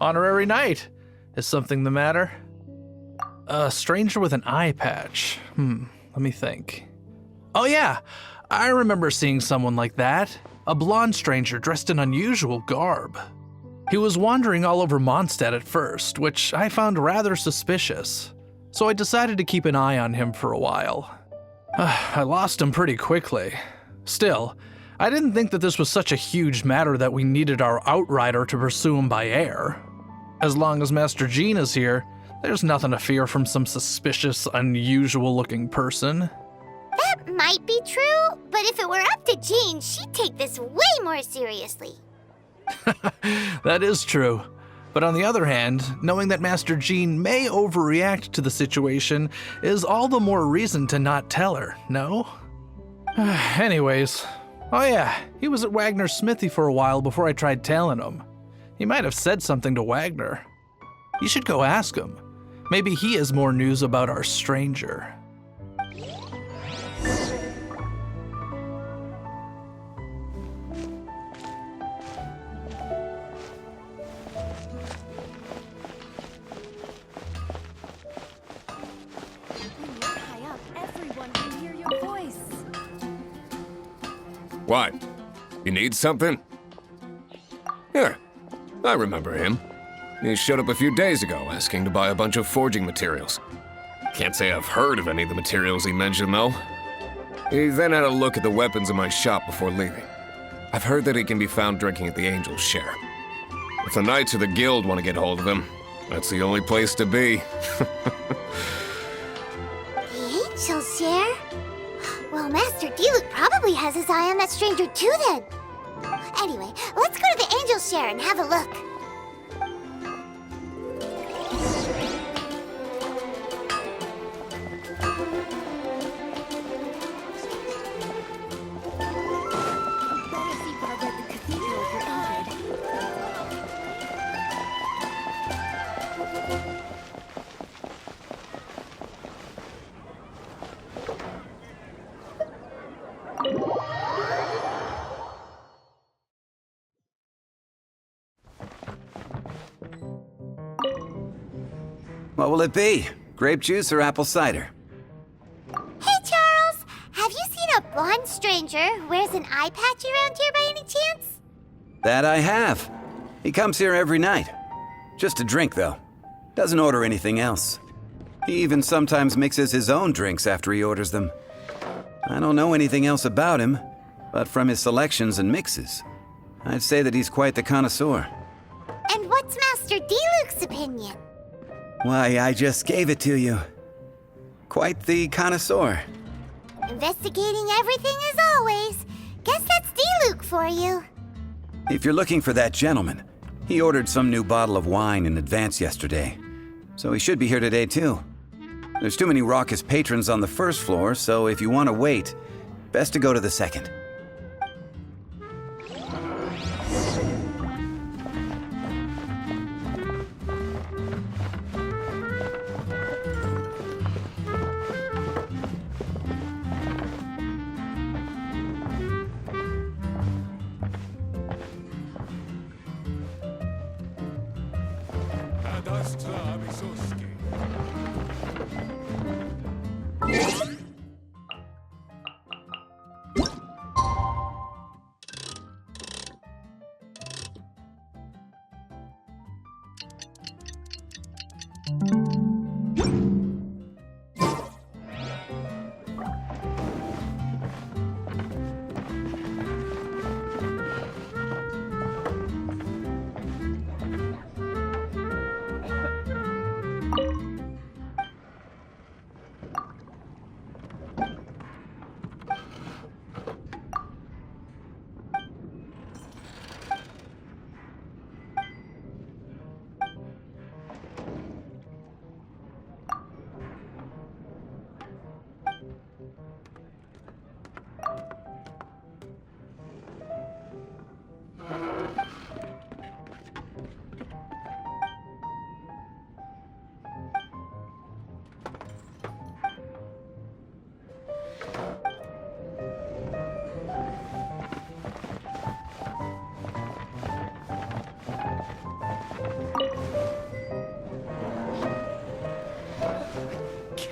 Honorary knight. Is something the matter? A stranger with an eye patch. Let me think. Oh yeah, I remember seeing someone like that. A blonde stranger dressed in unusual garb. He was wandering all over Mondstadt at first, which I found rather suspicious. So I decided to keep an eye on him for a while. I lost him pretty quickly. Still, I didn't think that this was such a huge matter that we needed our outrider to pursue him by air. As long as Master Jean is here, there's nothing to fear from some suspicious, unusual-looking person. That might be true, but if it were up to Jean, she'd take this way more seriously. That is true. But on the other hand, knowing that Master Jean may overreact to the situation is all the more reason to not tell her, no? Anyways, oh yeah, he was at Wagner's smithy for a while before I tried tailing him. He might have said something to Wagner. You should go ask him. Maybe he has more news about our stranger. What? You need something? Here, I remember him. He showed up a few days ago asking to buy a bunch of forging materials. Can't say I've heard of any of the materials he mentioned, though. He then had a look at the weapons in my shop before leaving. I've heard that he can be found drinking at the Angel's Share. If the Knights of the Guild want to get hold of him, that's the only place to be. The Angel's Share? Well, Master Diluc probably has his eye on that stranger too then. Anyway, let's go to the Angel's Share and have a look. What will it be? Grape juice or apple cider? Hey, Charles! Have you seen a blonde stranger who wears an eye patch around here by any chance? That I have. He comes here every night. Just to drink, though. Doesn't order anything else. He even sometimes mixes his own drinks after he orders them. I don't know anything else about him, but from his selections and mixes, I'd say that he's quite the connoisseur. And what's Master Diluc's opinion? Why, I just gave it to you. Quite the connoisseur. Investigating everything as always. Guess that's Diluc for you. If you're looking for that gentleman, he ordered some new bottle of wine in advance yesterday. So he should be here today too. There's too many raucous patrons on the first floor, so if you want to wait, best to go to the second.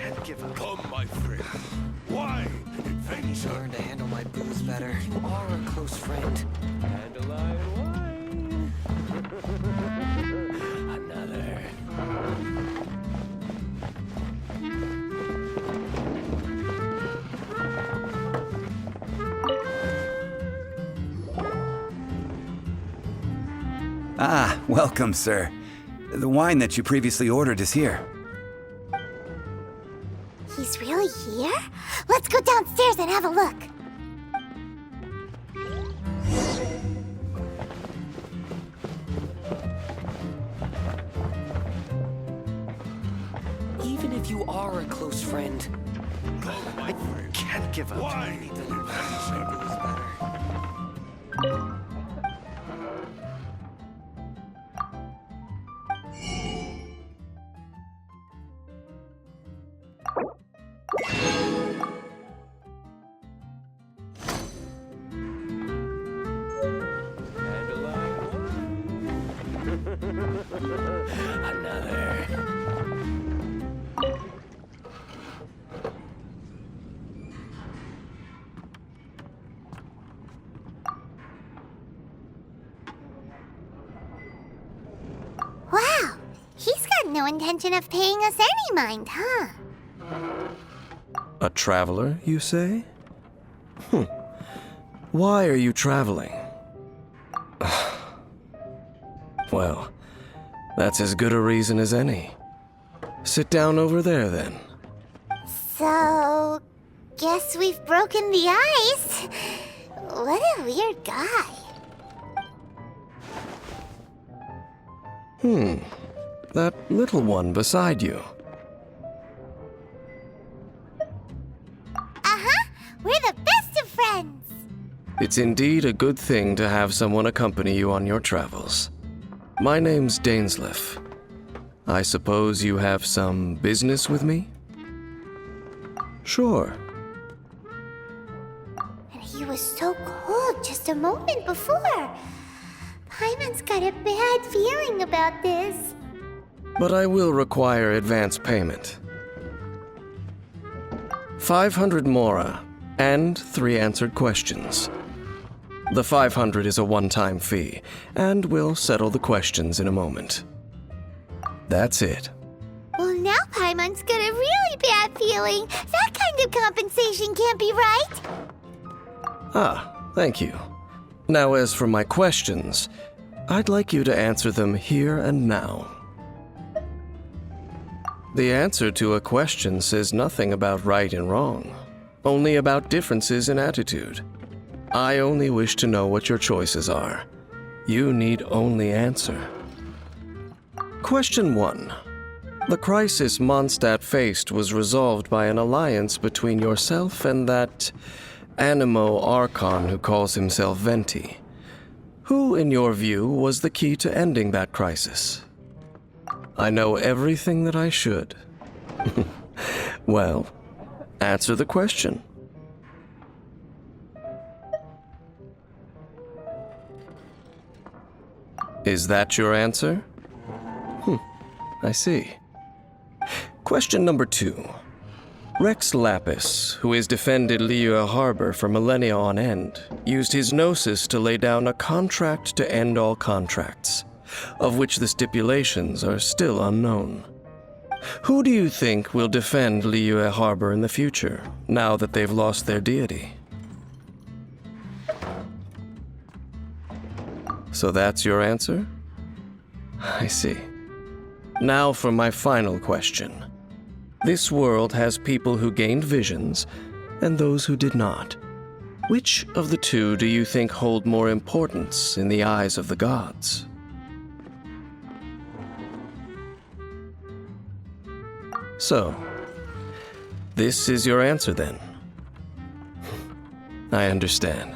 can't give up. Come, my friend. Wine and adventure. Learn to handle my booze better. You are a close friend. Dandelion wine. Another. Ah, welcome, sir. The wine that you previously ordered is here. He's really here? Let's go downstairs and have a look. Even if you are a close friend, Come, my friend. can't give up. Wine Need to and learn to handle my adventure. booze better. Another. Wow, he's got no intention of paying us any mind, huh? A traveler, you say? Why are you traveling? Well, that's as good a reason as any. Sit down over there, then. So, guess we've broken the ice. What a weird guy. That little one beside you. Uh-huh, we're the best of friends. It's indeed a good thing to have someone accompany you on your travels. My name's Dainsleif. I suppose you have some business with me? Sure. And he was so cold just a moment before. Paimon's got a bad feeling about this. But I will require advance payment. 500 mora and 3 answered questions. The 500 is a one-time fee, and we'll settle the questions in a moment. That's it. Well, now Paimon's got a really bad feeling. That kind of compensation can't be right. Ah, thank you. Now, as for my questions, I'd like you to answer them here and now. The answer to a question says nothing about right and wrong, only about differences in attitude. I only wish to know what your choices are. You need only answer. Question 1. The crisis Mondstadt faced was resolved by an alliance between yourself and that Animo Archon who calls himself Venti. Who, in your view, was the key to ending that crisis? I know everything that I should. Well, answer the question. Is that your answer? I see. Question number 2. Rex Lapis, who has defended Liyue Harbor for millennia on end, used his gnosis to lay down a contract to end all contracts, of which the stipulations are still unknown. Who do you think will defend Liyue Harbor in the future, now that they've lost their deity? So that's your answer? I see. Now for my final question. This world has people who gained visions and those who did not. Which of the two do you think hold more importance in the eyes of the gods? So, this is your answer then. I understand.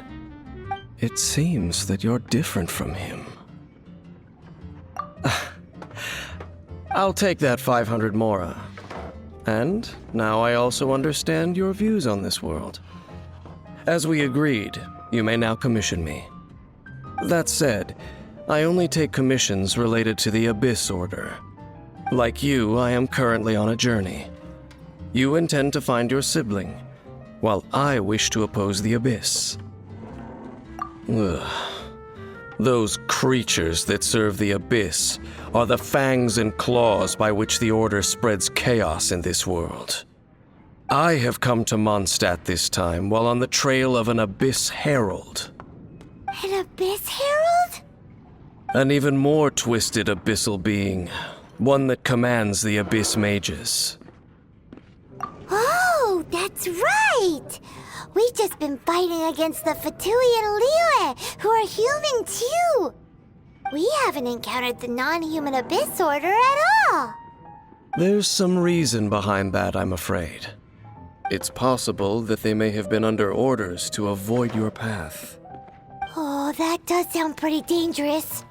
It seems that you're different from him. I'll take that 500 mora. And now I also understand your views on this world. As we agreed, you may now commission me. That said, I only take commissions related to the Abyss Order. Like you, I am currently on a journey. You intend to find your sibling, while I wish to oppose the Abyss. Ugh. Those creatures that serve the Abyss are the fangs and claws by which the Order spreads chaos in this world. I have come to Mondstadt this time while on the trail of an Abyss Herald. An Abyss Herald? An even more twisted abyssal being, one that commands the Abyss mages. Oh, that's right! We've just been fighting against the Fatui and Liyue, who are human too! We haven't encountered the non-human Abyss Order at all! There's some reason behind that, I'm afraid. It's possible that they may have been under orders to avoid your path. Oh, that does sound pretty dangerous.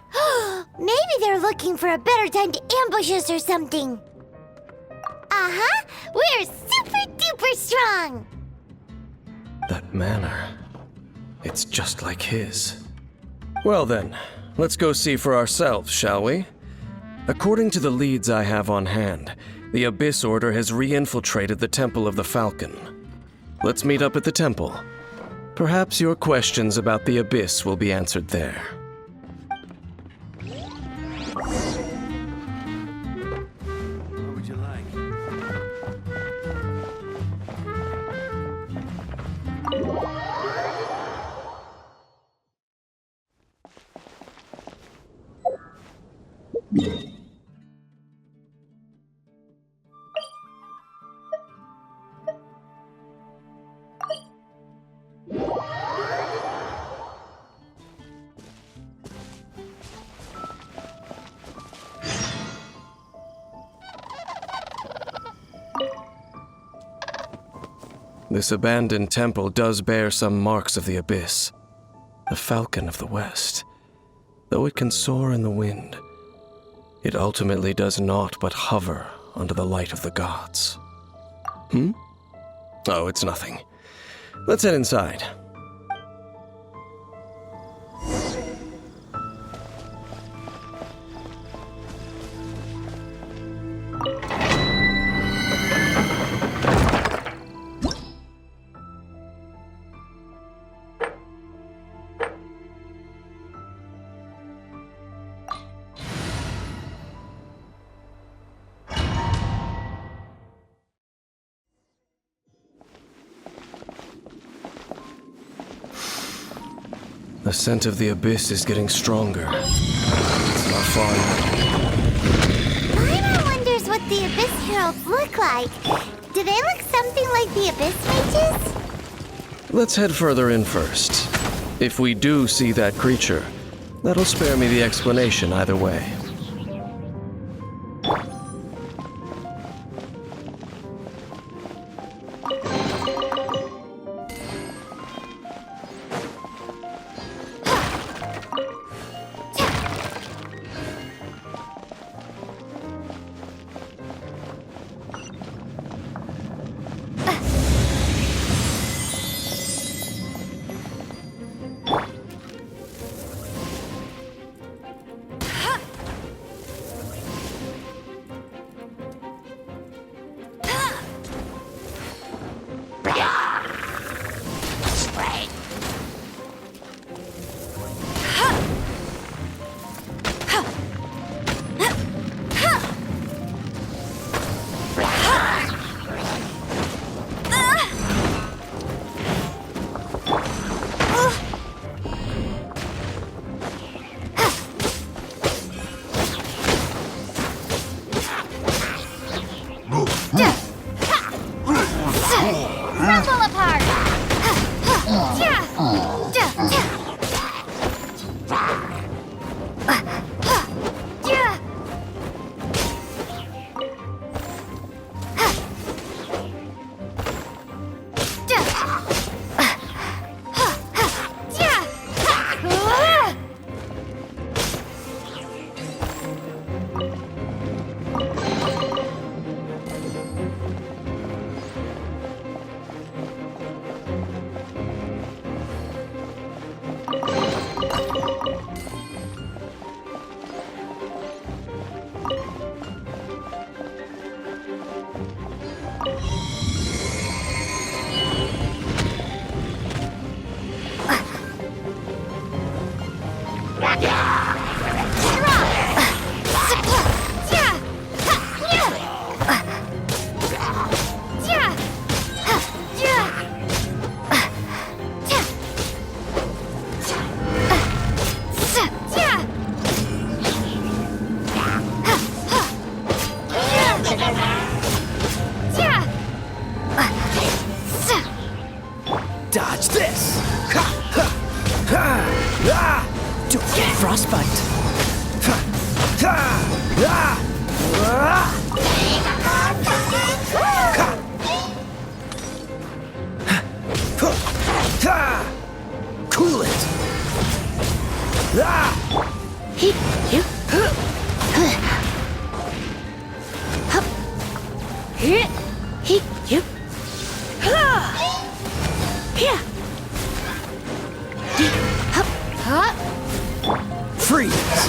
Maybe they're looking for a better time to ambush us or something. Uh-huh! We're super duper strong! That manner, it's just like his. Well then, let's go see for ourselves, shall we? According to the leads I have on hand, the Abyss Order has re-infiltrated the Temple of the Falcon. Let's meet up at the temple. Perhaps your questions about the Abyss will be answered there. What would you like? This abandoned temple does bear some marks of the Abyss. The Falcon of the West. Though it can soar in the wind, it ultimately does naught but hover under the light of the gods. Oh, it's nothing. Let's head inside. The scent of the Abyss is getting stronger. It's not far now. Paimon wonders what the Abyss Heralds look like. Do they look something like the Abyss Mages? Let's head further in first. If we do see that creature, that'll spare me the explanation either way. Freeze!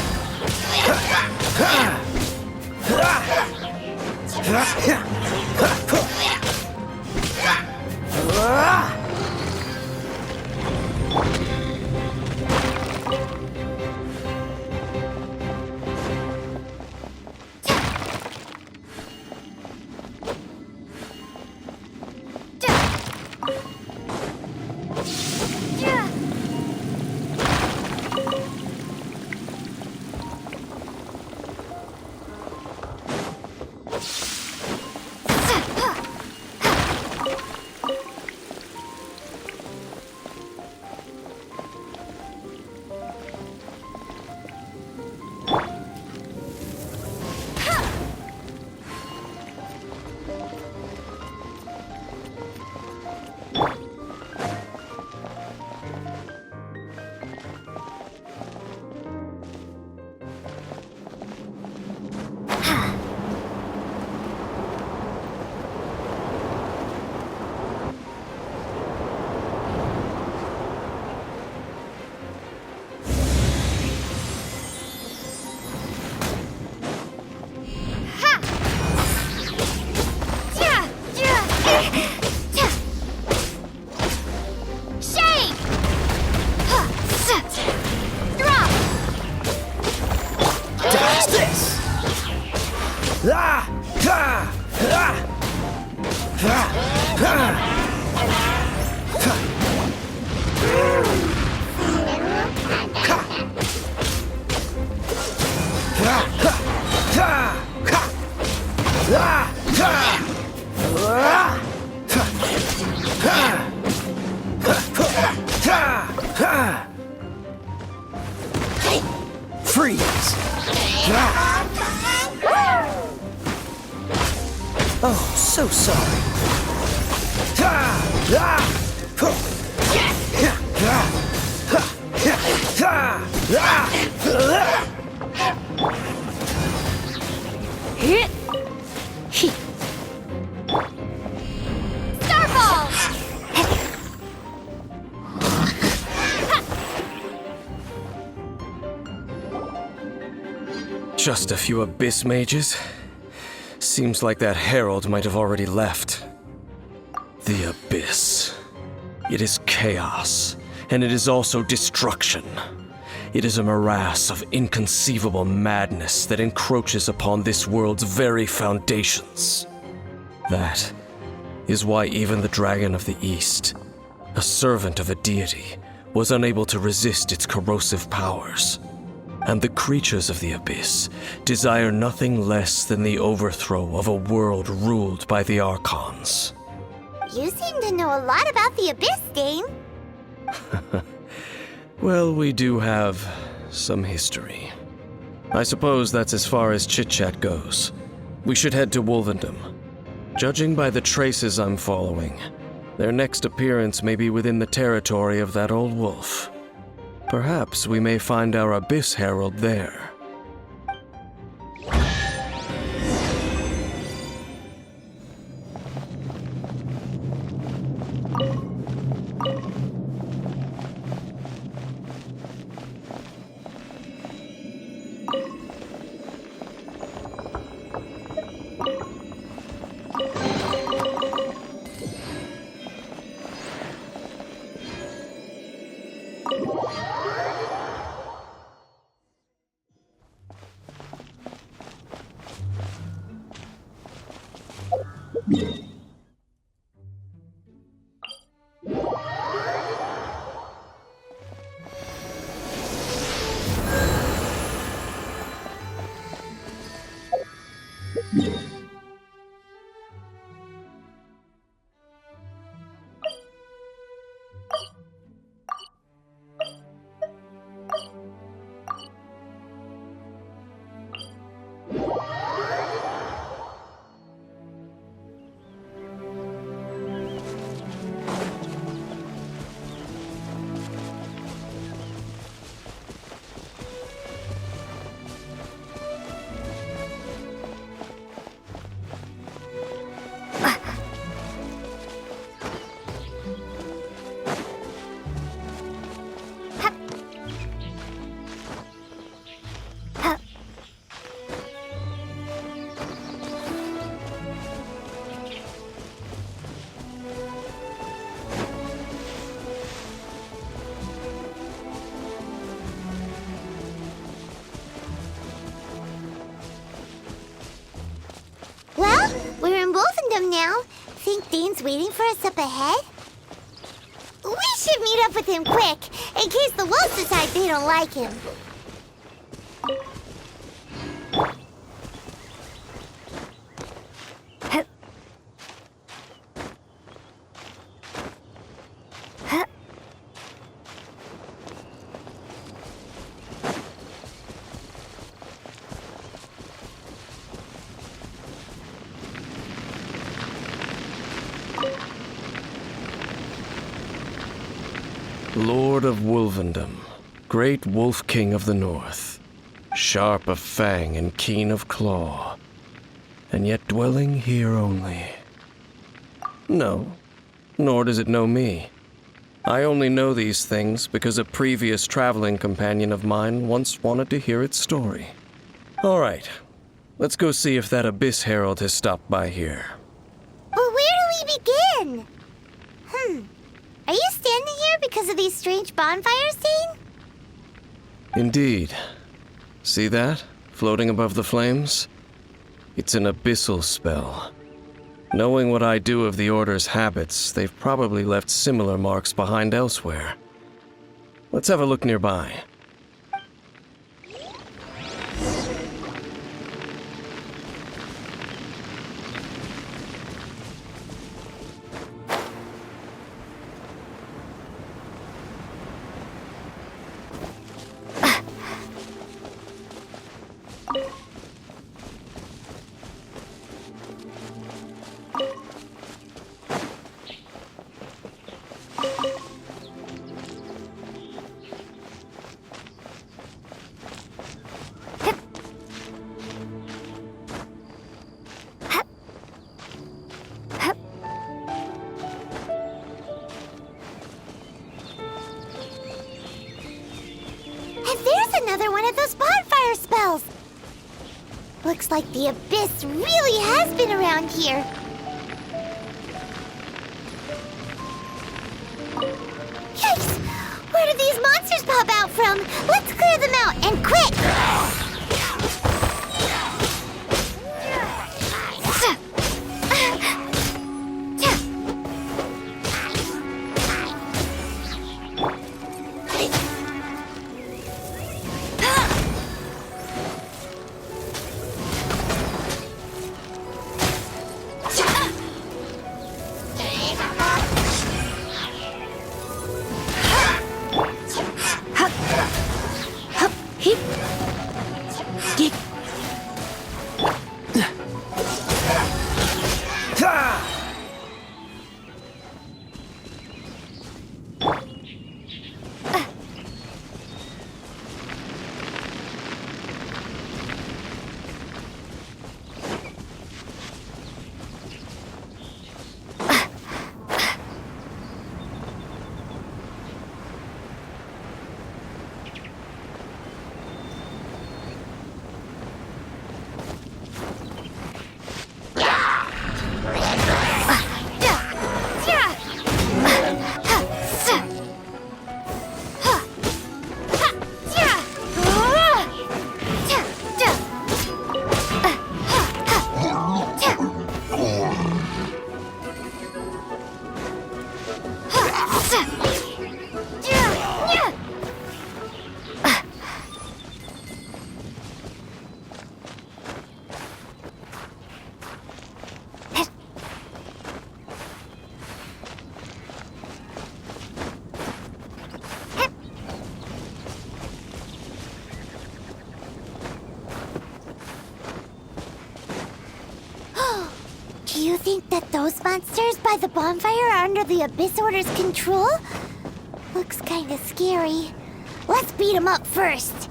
Freeze! Oh, so sorry. Just a few abyss mages? Seems like that herald might have already left. The abyss. It is chaos, and it is also destruction. It is a morass of inconceivable madness that encroaches upon this world's very foundations. That is why even the Dragon of the East, a servant of a deity, was unable to resist its corrosive powers. And the creatures of the Abyss desire nothing less than the overthrow of a world ruled by the Archons. You seem to know a lot about the Abyss, Dane. Well, we do have some history. I suppose that's as far as chit-chat goes. We should head to Wolvendom. Judging by the traces I'm following, their next appearance may be within the territory of that old wolf. Perhaps we may find our Abyss Herald there. him now. Think Dane's waiting for us up ahead? We should meet up with him quick, in case the wolves decide they don't like him. Lord of Wolvendom, great Wolf King of the North, sharp of fang and keen of claw, and yet dwelling here only. No, nor does it know me. I only know these things because a previous traveling companion of mine once wanted to hear its story. All right, let's go see if that Abyss Herald has stopped by here. But where do we begin? Are you standing here because of these strange bonfires, Dane? Indeed. See that, floating above the flames? It's an abyssal spell. Knowing what I do of the Order's habits, they've probably left similar marks behind elsewhere. Let's have a look nearby. Another one of those bonfire spells! Looks like the Abyss really has been around here. Yikes! Where did these monsters pop out from? Let's clear them out, and quick! Do you think that those monsters by the bonfire are under the Abyss Order's control? Looks kinda scary. Let's beat them up first.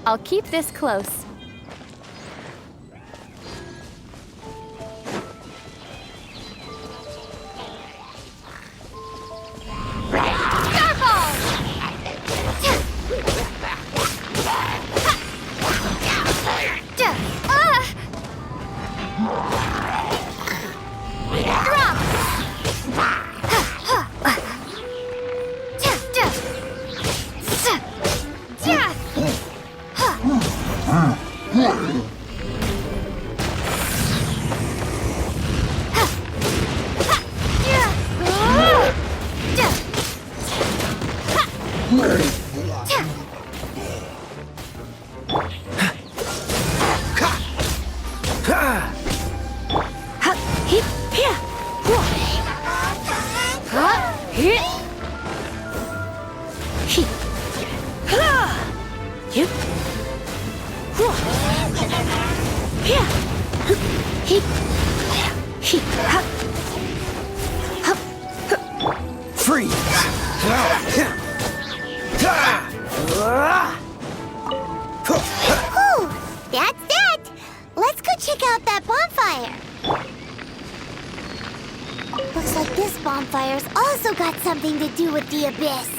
I'll keep this close. Freeze! Whew, that's that. Let's go check out that bonfire. Looks like this bonfire's also got something to do with the abyss.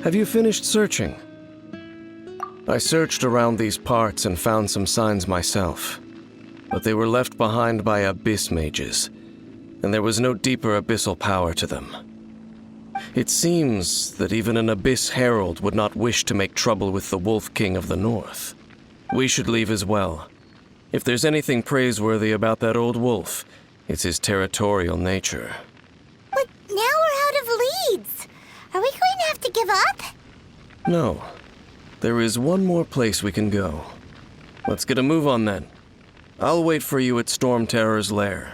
Have you finished searching? I searched around these parts and found some signs myself, but they were left behind by abyss mages, and there was no deeper abyssal power to them. It seems that even an abyss herald would not wish to make trouble with the Wolf King of the North. We should leave as well. If there's anything praiseworthy about that old wolf, it's his territorial nature. But now we're out of leads. Are we going to have to give up? No. There is one more place we can go. Let's get a move on then. I'll wait for you at Storm Terror's lair.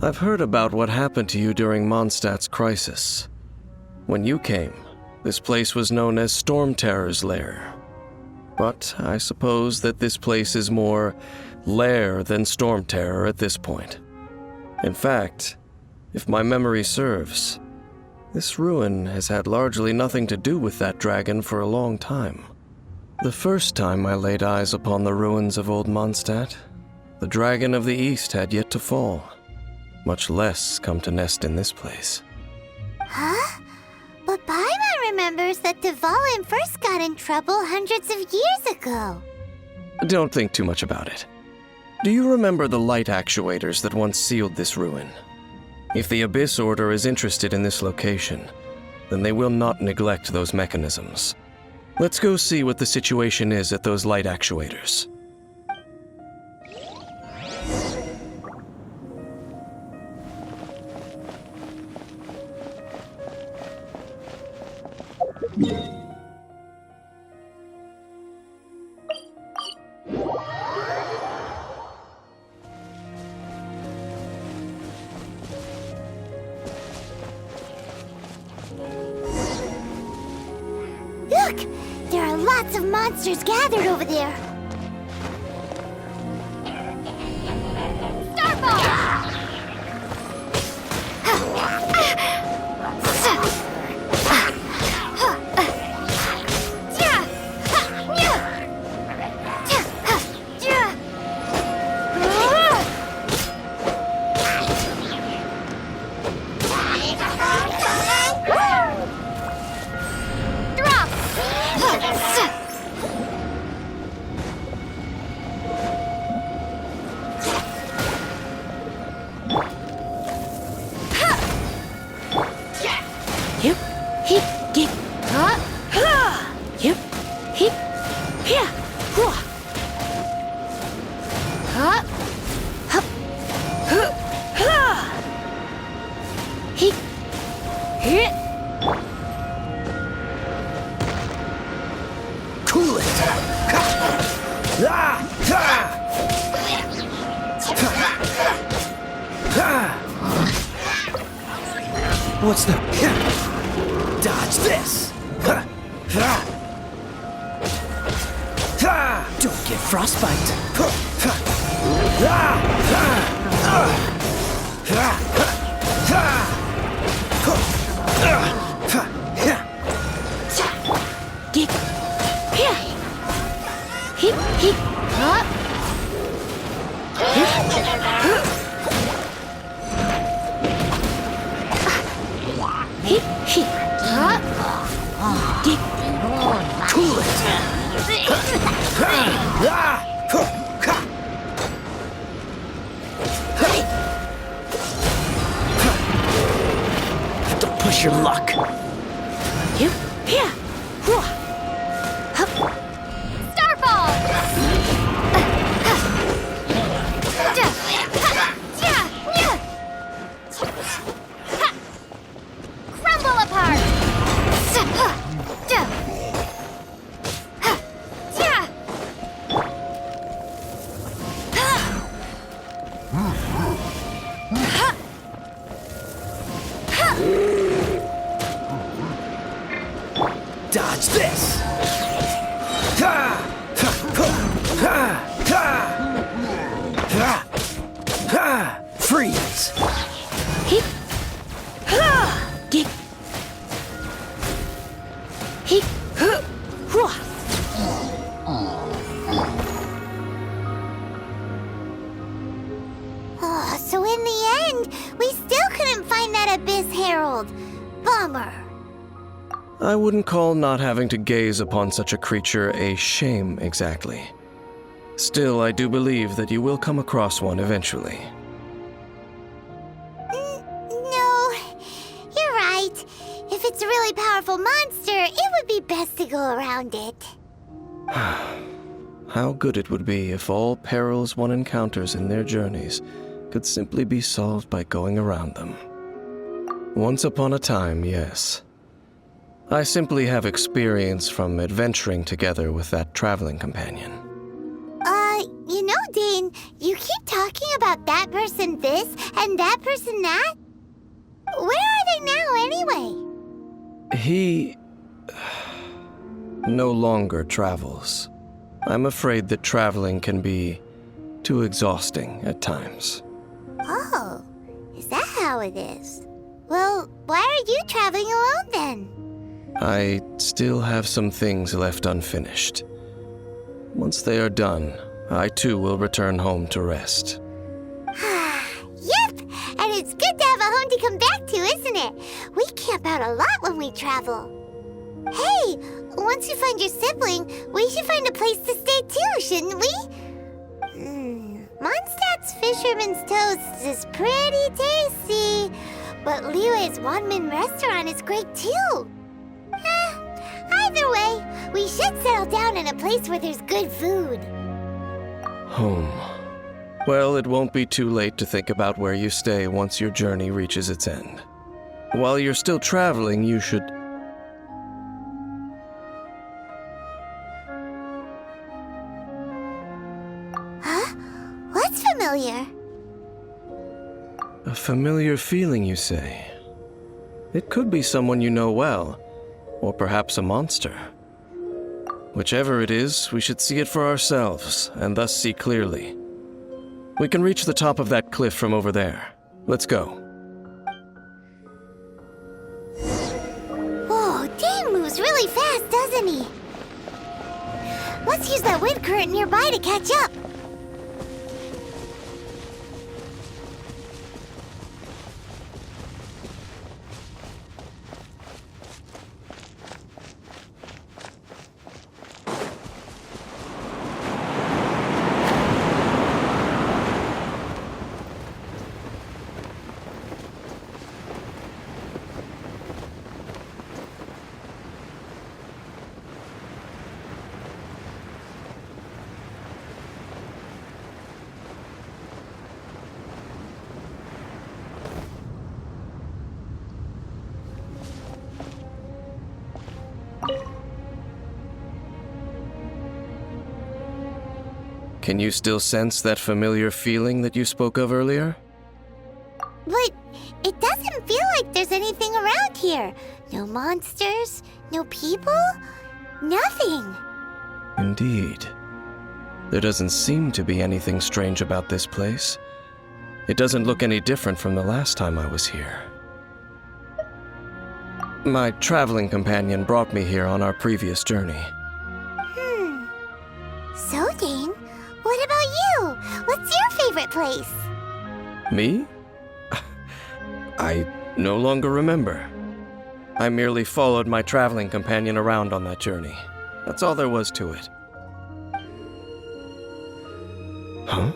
I've heard about what happened to you during Mondstadt's crisis. When you came, this place was known as Storm Terror's lair. But I suppose that this place is more lair than Storm Terror at this point. In fact, if my memory serves, this ruin has had largely nothing to do with that dragon for a long time. The first time I laid eyes upon the ruins of Old Mondstadt, the Dragon of the East had yet to fall, much less come to nest in this place. Huh? But Paimon remembers that Dvalin first got in trouble hundreds of years ago. Don't think too much about it. Do you remember the light actuators that once sealed this ruin? If the Abyss Order is interested in this location, then they will not neglect those mechanisms. Let's go see what the situation is at those light actuators. Look! There are lots of monsters gathered over there. Cool it! What's the... Dodge this! Don't get frostbite. Get here. Hip, hip, up. Hip, hip, up. Get Cool it! Don't push your luck. here, here. Starfall! Crumble apart! Dodge this! Freeze! Hip. Get. Hip. Oh, so in the end, we still couldn't find that Abyss Herald. Bummer. I wouldn't call not having to gaze upon such a creature a shame exactly. Still, I do believe that you will come across one eventually. No, you're right. If it's a really powerful monster, it would be best to go around it. How good it would be if all perils one encounters in their journeys could simply be solved by going around them. Once upon a time, yes. I simply have experience from adventuring together with that traveling companion. You know, Dane, you keep talking about that person this and that person that. Where are they now, anyway? He no longer travels. I'm afraid that traveling can be too exhausting at times. Oh, is that how it is? Well, why are you traveling alone then? I still have some things left unfinished. Once they are done, I too will return home to rest. Yep, and it's good to have a home to come back to, isn't it? We camp out a lot when we travel. Hey, once you find your sibling, we should find a place to stay too, shouldn't we? Mondstadt's Fisherman's Toast is pretty tasty, but Liyue's Wanmin restaurant is great too. Either way, we should settle down in a place where there's good food. Home. Well, it won't be too late to think about where you stay once your journey reaches its end. While you're still traveling, you should... Huh? What's familiar? A familiar feeling, you say? It could be someone you know well, or perhaps a monster. Whichever it is, we should see it for ourselves, and thus see clearly. We can reach the top of that cliff from over there. Let's go. Whoa, Dane moves really fast, doesn't he? Let's use that wind current nearby to catch up. Can you still sense that familiar feeling that you spoke of earlier? But It doesn't feel like there's anything around here. No monsters, no people, nothing. Indeed. There doesn't seem to be anything strange about this place. It doesn't look any different from the last time I was here. My traveling companion brought me here on our previous journey. So, Dane, what about you? What's your favorite place? Me? I no longer remember. I merely followed my traveling companion around on that journey. That's all there was to it. Huh?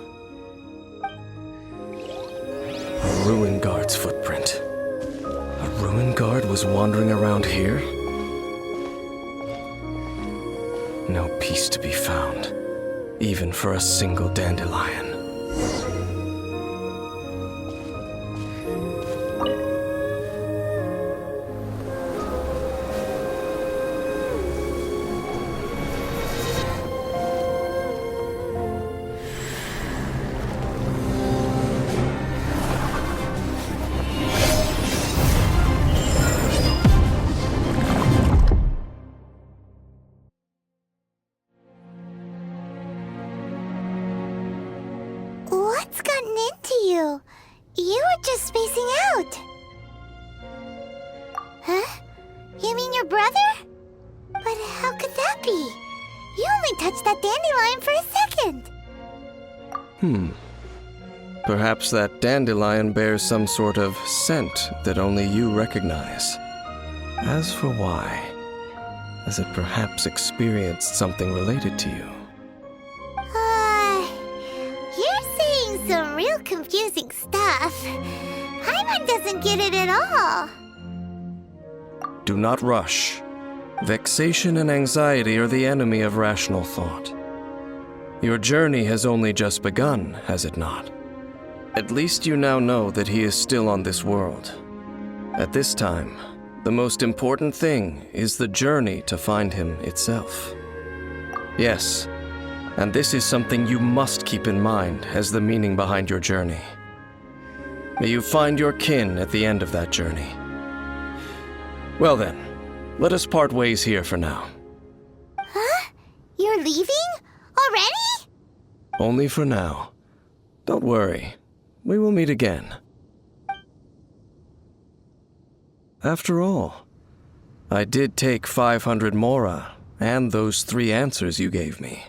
A ruin guard's footprint. A ruin guard was wandering around here? No peace to be found, even for a single dandelion. What's gotten into you? You were just spacing out. Huh? You mean your brother? But how could that be? You only touched that dandelion for a second. Perhaps that dandelion bears some sort of scent that only you recognize. As for why, has it perhaps experienced something related to you? You're saying some real confusing stuff. Paimon doesn't get it at all. Do not rush. Vexation and anxiety are the enemy of rational thought. Your journey has only just begun, has it not? At least you now know that he is still on this world. At this time, the most important thing is the journey to find him itself. Yes, and this is something you must keep in mind as the meaning behind your journey. May you find your kin at the end of that journey. Well then, let us part ways here for now. Huh? You're leaving? Already? Only for now. Don't worry. We will meet again. After all, I did take 500 mora and those 3 answers you gave me.